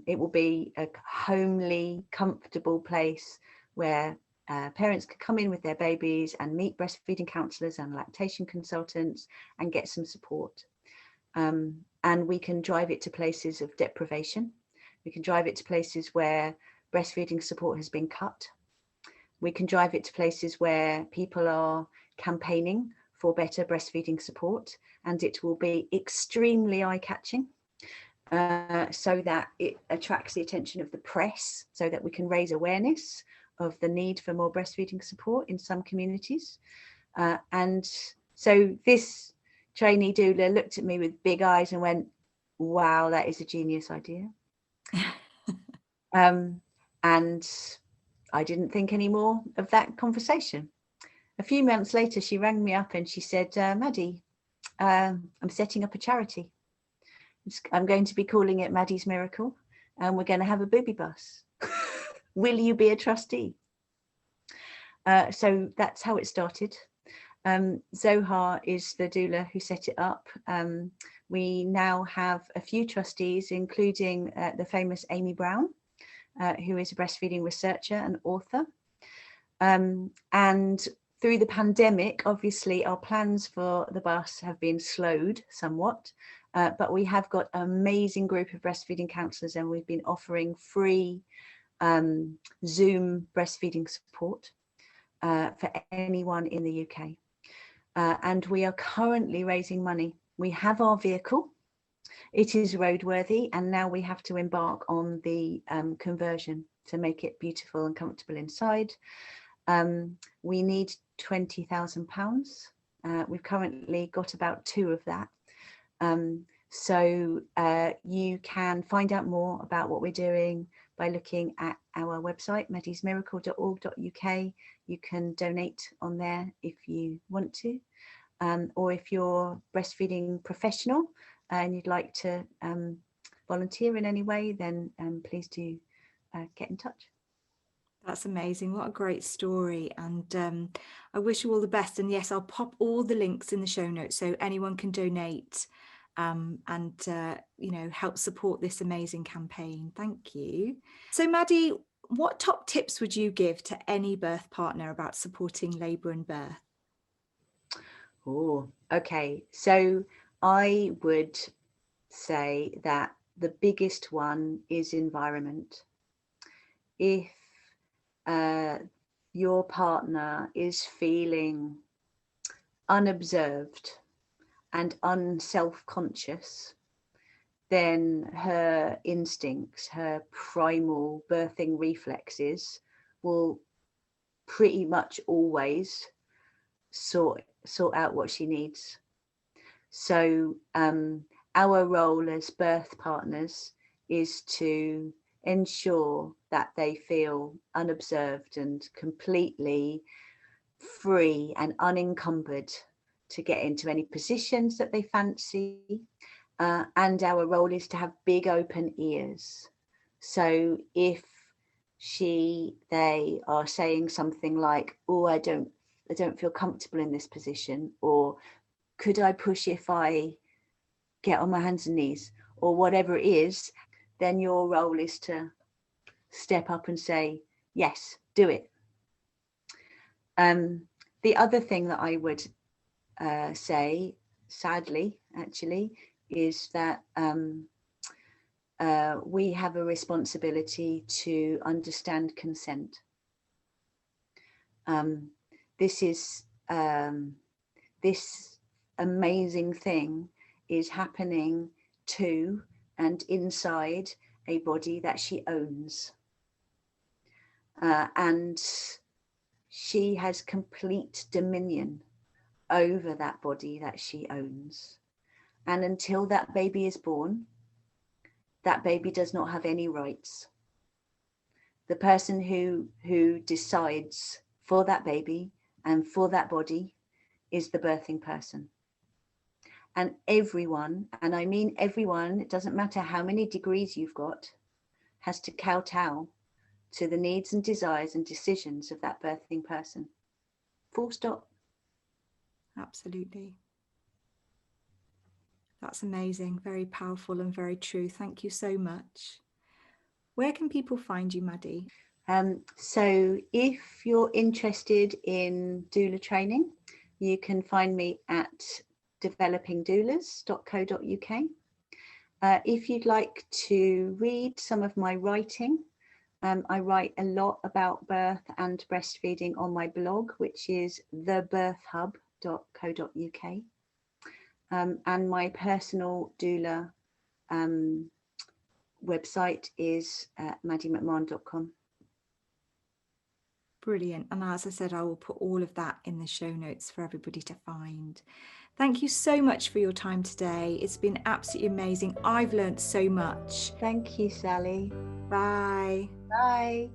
It will be a homely, comfortable place where parents could come in with their babies and meet breastfeeding counsellors and lactation consultants and get some support. And we can drive it to places of deprivation. We can drive it to places where breastfeeding support has been cut. We can drive it to places where people are campaigning for better breastfeeding support, and it will be extremely eye-catching, so that it attracts the attention of the press, so that we can raise awareness of the need for more breastfeeding support in some communities. And so this trainee doula looked at me with big eyes and went, wow, that is a genius idea. And I didn't think any more of that conversation. A few months later, she rang me up and she said, Maddie, I'm setting up a charity. I'm going to be calling it Maddie's Miracle, and we're going to have a booby bus. Will you be a trustee? So that's how it started. Zohar is the doula who set it up. We now have a few trustees, including the famous Amy Brown, who is a breastfeeding researcher and author. And through the pandemic, obviously, our plans for the bus have been slowed somewhat, but we have got an amazing group of breastfeeding counsellors, and we've been offering free Zoom breastfeeding support for anyone in the UK. And we are currently raising money. We have our vehicle. It is roadworthy, and now we have to embark on the conversion to make it beautiful and comfortable inside. We need £20,000. We've currently got about 2 of that. So you can find out more about what we're doing by looking at our website, maddiesmiracle.org.uk. You can donate on there if you want to, or if you're a breastfeeding professional and you'd like to volunteer in any way, then please do get in touch. That's amazing. What a great story. And I wish you all the best. And yes, I'll pop all the links in the show notes so anyone can donate and you know, help support this amazing campaign. Thank you. So Maddie, what top tips would you give to any birth partner about supporting labour and birth? Oh, okay. So I would say that the biggest one is environment. If your partner is feeling unobserved and unself-conscious, then her instincts, her primal birthing reflexes will pretty much always sort out what she needs. So our role as birth partners is to ensure that they feel unobserved and completely free and unencumbered to get into any positions that they fancy. And our role is to have big open ears So if they are saying something like, oh, I don't feel comfortable in this position, or could I push if I get on my hands and knees, or whatever it is, then your role is to step up and say, yes, do it. The other thing that I would say, sadly, actually, is that we have a responsibility to understand consent. This amazing thing is happening to and inside a body that she owns. And she has complete dominion over that body that she owns. And until that baby is born, that baby does not have any rights. The person who decides for that baby and for that body is the birthing person. And everyone, and I mean everyone, it doesn't matter how many degrees you've got, has to kowtow to the needs and desires and decisions of that birthing person. Full stop. Absolutely. That's amazing, very powerful and very true. Thank you so much. Where can people find you, Maddie? So if you're interested in doula training, you can find me at developingdoulas.co.uk. If you'd like to read some of my writing, I write a lot about birth and breastfeeding on my blog, which is thebirthhub.co.uk. And my personal doula website is maddiemcmahon.com. Brilliant. And as I said, I will put all of that in the show notes for everybody to find. Thank you so much for your time today. It's been absolutely amazing. I've learned so much. Thank you, Sally. Bye. Bye.